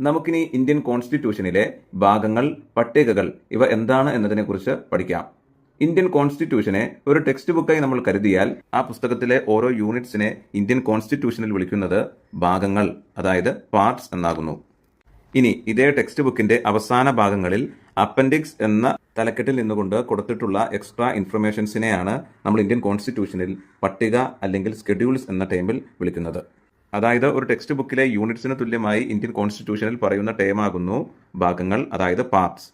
നമുക്കിനി ഇന്ത്യൻ കോൺസ്റ്റിറ്റ്യൂഷനിലെ ഭാഗങ്ങൾ, പട്ടികകൾ ഇവ എന്താണ് എന്നതിനെക്കുറിച്ച് പഠിക്കാം. ഇന്ത്യൻ കോൺസ്റ്റിറ്റ്യൂഷനെ ഒരു ടെക്സ്റ്റ് ബുക്കായി നമ്മൾ കരുതിയാൽ ആ പുസ്തകത്തിലെ ഓരോ യൂണിറ്റ്സിനെ ഇന്ത്യൻ കോൺസ്റ്റിറ്റ്യൂഷനിൽ വിളിക്കുന്നത് ഭാഗങ്ങൾ, അതായത് പാർട്സ് എന്നാകുന്നു. ഇനി ഇതേ ടെക്സ്റ്റ് ബുക്കിന്റെ അവസാന ഭാഗങ്ങളിൽ അപ്പൻഡിക്സ് എന്ന തലക്കെട്ടിൽ നിന്നുകൊണ്ട് കൊടുത്തിട്ടുള്ള എക്സ്ട്രാ ഇൻഫർമേഷൻസിനെയാണ് നമ്മൾ ഇന്ത്യൻ കോൺസ്റ്റിറ്റ്യൂഷനിൽ പട്ടിക അല്ലെങ്കിൽ സ്കെഡ്യൂൾസ് എന്ന ടേമിൽ വിളിക്കുന്നത്. അതായത് ഒരു ടെക്സ്റ്റ് ബുക്കിലെ യൂണിറ്റ്സിന് തുല്യമായി ഇന്ത്യൻ കോൺസ്റ്റിറ്റ്യൂഷനിൽ പറയുന്ന ടേമാകുന്നു ഭാഗങ്ങൾ, അതായത് പാർട്സ്.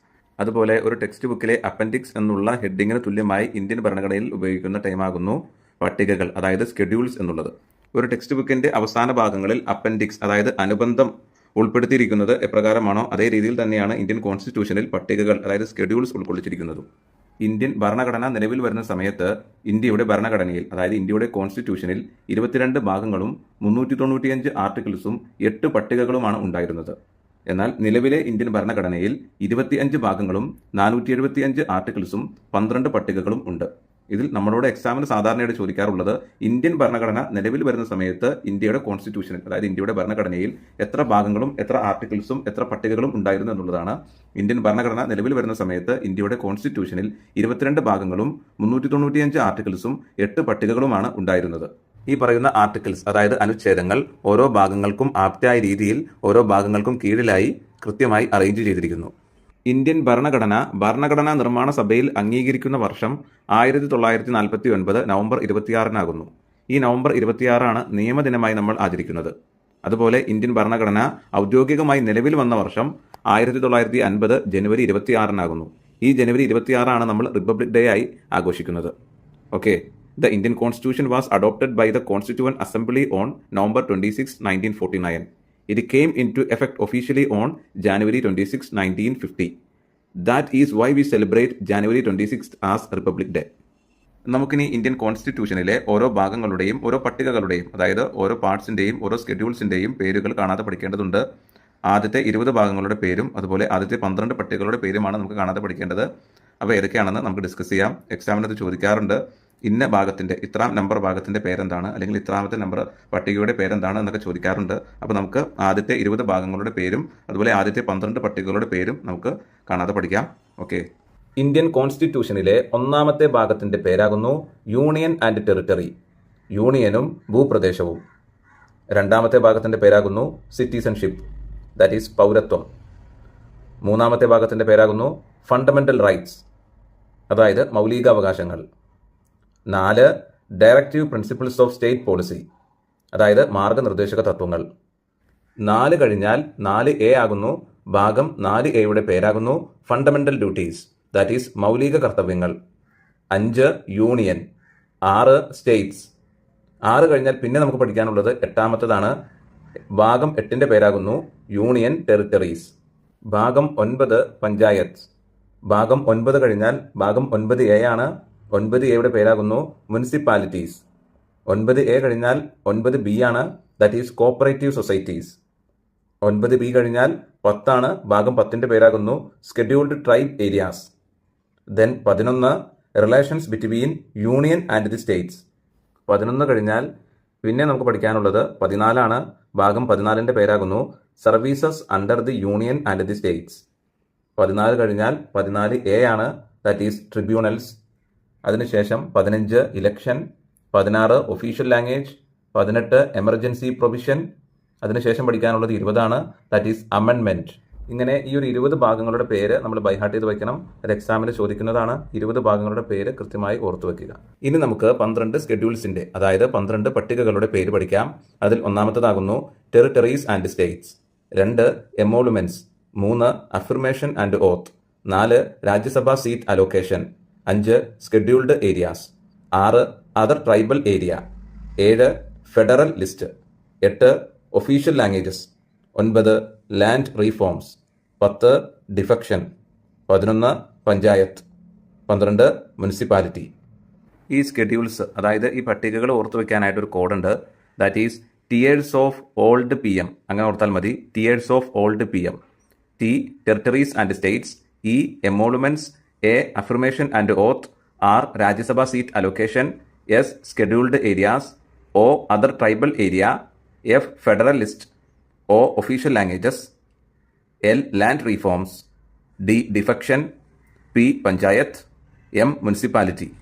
അതുപോലെ ഒരു ടെക്സ്റ്റ് ബുക്കിലെ അപ്പൻഡിക്സ് എന്നുള്ള ഹെഡിങ്ങിന് തുല്യമായി ഇന്ത്യൻ ഭരണഘടനയിൽ ഉപയോഗിക്കുന്ന ടേമാകുന്നു പട്ടികകൾ, അതായത് സ്കെഡ്യൂൾസ് എന്നുള്ളത്. ഒരു ടെക്സ്റ്റ് ബുക്കിന്റെ അവസാന ഭാഗങ്ങളിൽ അപ്പൻഡിക്സ്, അതായത് അനുബന്ധം ഉൾപ്പെടുത്തിയിരിക്കുന്നത് എപ്രകാരമാണോ അതേ രീതിയിൽ തന്നെയാണ് ഇന്ത്യൻ കോൺസ്റ്റിറ്റ്യൂഷനിൽ പട്ടികകൾ, അതായത് സ്കെഡ്യൂൾസ് ഉൾക്കൊള്ളിച്ചിരിക്കുന്നതും. ഇന്ത്യൻ ഭരണഘടന നിലവിൽ വരുന്ന സമയത്ത് ഇന്ത്യയുടെ ഭരണഘടനയിൽ, അതായത് ഇന്ത്യയുടെ കോൺസ്റ്റിറ്റ്യൂഷനിൽ 22 ഭാഗങ്ങളും 395 ആർട്ടിക്കിൾസും 8 പട്ടികകളുമാണ് ഉണ്ടായിരുന്നത്. എന്നാൽ നിലവിലെ ഇന്ത്യൻ ഭരണഘടനയിൽ 25 ഭാഗങ്ങളും 475 ആർട്ടിക്കിൾസും 12 പട്ടികകളും ഉണ്ട്. ഇതിൽ നമ്മളോട് എക്സാമിന് സാധാരണയായിട്ട് ചോദിക്കാറുള്ളത് ഇന്ത്യൻ ഭരണഘടന നിലവിൽ വരുന്ന സമയത്ത് ഇന്ത്യയുടെ കോൺസ്റ്റിറ്റ്യൂഷനിൽ, അതായത് ഇന്ത്യയുടെ ഭരണഘടനയിൽ എത്ര ഭാഗങ്ങളും എത്ര ആർട്ടിക്കിൾസും എത്ര പട്ടികകളും ഉണ്ടായിരുന്നു എന്നുള്ളതാണ്. ഇന്ത്യൻ ഭരണഘടന നിലവിൽ വരുന്ന സമയത്ത് ഇന്ത്യയുടെ കോൺസ്റ്റിറ്റ്യൂഷനിൽ 22 ഭാഗങ്ങളും 395 ആർട്ടിക്കിൾസും 8 പട്ടികകളുമാണ് ഉണ്ടായിരുന്നത്. ഈ പറയുന്ന ആർട്ടിക്കിൾസ്, അതായത് അനുച്ഛേദങ്ങൾ, ഓരോ ഭാഗങ്ങൾക്കും ആപ്റ്റായ രീതിയിൽ ഓരോ ഭാഗങ്ങൾക്കും കീഴിലായി കൃത്യമായി അറേഞ്ച് ചെയ്തിരിക്കുന്നു. ഇന്ത്യൻ ഭരണഘടനാ നിർമ്മാണ സഭയിൽ അംഗീകരിക്കുന്ന വർഷം 1949 നവംബർ 26 ഈ നവംബർ 26 നിയമദിനമായി നമ്മൾ ആചരിക്കുന്നത്. അതുപോലെ ഇന്ത്യൻ ഭരണഘടന ഔദ്യോഗികമായി നിലവിൽ വന്ന വർഷം 1950 ജനുവരി 26 ഈ ജനുവരി 26 നമ്മൾ റിപ്പബ്ലിക് ഡേ ആയി ആഘോഷിക്കുന്നത്. Okay, the Indian constitution was adopted by the constituent assembly on November 26, 1949. It came into effect officially on January 26, 1950. That is why we celebrate January 26th as Republic Day. നമുക്കിനി Indian കോൺസ്റ്റിറ്റ്യൂഷനിലെ ഓരോ ഭാഗങ്ങളുടെയും ഓരോ പട്ടികകളുടെയും, അതായത് ഓരോ പാർട്സിന്റെയും ഓരോ സ്കെഡ്യൂൾസിന്റെയും പേരുകൾ കാണാതെ പഠിക്കേണ്ടതുണ്ട്. ആദ്യത്തെ 20 ഭാഗങ്ങളുടെ പേരും അതുപോലെ ആദ്യത്തെ 12 പട്ടികകളുടെ പേരുമാണ് നമുക്ക് കാണാതെ പഠിക്കേണ്ടത്. അപ്പോൾ ഏതൊക്കെയാണെന്ന് നമുക്ക് ഡിസ്കസ് ചെയ്യാം. എക്സാമിനത് ചോദിക്കാറുണ്ട്. ഇന്ന ഭാഗത്തിന്റെ ഇത്രാം നമ്പർ ഭാഗത്തിന്റെ പേരെന്താണ്, അല്ലെങ്കിൽ ഇത്രാമത്തെ നമ്പർ പട്ടികയുടെ പേരെന്താണ് എന്നൊക്കെ ചോദിക്കാറുണ്ട്. അപ്പോൾ നമുക്ക് ആദ്യത്തെ 20 ഭാഗങ്ങളുടെ പേരും അതുപോലെ ആദ്യത്തെ 12 പട്ടികകളുടെ പേരും നമുക്ക് കാണാതെ പഠിക്കാം. ഓക്കെ, ഇന്ത്യൻ കോൺസ്റ്റിറ്റ്യൂഷനിലെ ഒന്നാമത്തെ ഭാഗത്തിന്റെ പേരാകുന്നു യൂണിയൻ ആൻഡ് ടെറിട്ടറി, യൂണിയനും ഭൂപ്രദേശവും. രണ്ടാമത്തെ ഭാഗത്തിന്റെ പേരാകുന്നു സിറ്റിസൺഷിപ്പ്, ദാറ്റ് ഈസ് പൗരത്വം. മൂന്നാമത്തെ ഭാഗത്തിന്റെ പേരാകുന്നു ഫണ്ടമെന്റൽ റൈറ്റ്സ്, അതായത് മൗലികാവകാശങ്ങൾ. 4 directive principles of state policy, അതായത് മാർഗനിർദ്ദേശക തത്വങ്ങൾ. 4 കഴിഞ്ഞാൽ 4A ആകുന്നു. ഭാഗം 4A പേരാകുന്നു ഫണ്ടമെന്റൽ ഡ്യൂട്ടീസ്, ദാറ്റ് ഈസ് മൗലിക കർത്തവ്യങ്ങൾ. 5 യൂണിയൻ, 6 സ്റ്റേറ്റ്സ്. 6 കഴിഞ്ഞാൽ പിന്നെ നമുക്ക് പഠിക്കാനുള്ളത് 8ാമത്തേതാണ്. ഭാഗം 8ന്റെ പേരാകുന്നു യൂണിയൻ ടെറിട്ടറീസ്. ഭാഗം 9 പഞ്ചായത്ത്. ഭാഗം 9 കഴിഞ്ഞാൽ ഭാഗം 9A ആണ്. 9A പേരാകുന്നു municipalities. 9A കഴിഞ്ഞാൽ 9B ആണ്, that is cooperative societies. 9B കഴിഞ്ഞാൽ 10 ആണ്. ഭാഗം 10ന്റെ പേരാകുന്നു scheduled tribe areas. Then 11 relations between union and the states. 11 കഴിഞ്ഞാൽ പിന്നെ നമുക്ക് പഠിക്കാനുള്ളത് 14 ആണ്. ഭാഗം 14ന്റെ പേരാകുന്നു services under the union and the states. 14 കഴിഞ്ഞാൽ 14A ആണ്, ദാറ്റ് ഈസ് ട്രിബ്യൂണൽസ്. അതിനുശേഷം 15 election, 16 official language, 18 emergency provision. അതിനുശേഷം പഠിക്കാനുള്ളത് 20 ആണ്, ദാറ്റ് ഈസ് അമെൻമെന്റ്. ഇങ്ങനെ ഈ ഒരു 20 ഭാഗങ്ങളുടെ പേര് നമ്മൾ ബൈഹാർട്ട് ചെയ്ത് വയ്ക്കണം. അത് എക്സാമിന് ചോദിക്കുന്നതാണ്. 20 ഭാഗങ്ങളുടെ പേര് കൃത്യമായി ഓർത്തു വെക്കുക. ഇനി നമുക്ക് 12 സ്കെഡ്യൂൾസിന്റെ, അതായത് 12 പട്ടികകളുടെ പേര് പഠിക്കാം. അതിൽ ഒന്നാമത്തേതാകുന്നു territories and states. 2 emoluments. 3 affirmation and oath. 4 Rajya Sabha seat allocation. 5 scheduled areas. 6 other tribal area. 7 federal list. 8 official languages. 9 land reforms. 10 defection. 11 panchayat. 12 municipality. ഈ സ്കെഡ്യൂൾസ്, അതായത് ഈ പട്ടികകൾ ഓർത്തു വെക്കാനായിട്ടൊരു കോഡുണ്ട്. That is tears of old PM. അങ്ങനെ ഓർത്താൽ മതി. Tears of old PM. T territories and states. E emoluments. A affirmation and oath. R Rajya Sabha seat allocation. S scheduled areas. O other tribal area. F federal list. O official languages. L. Land reforms. D. Defection. P. Panchayat. M. Municipality.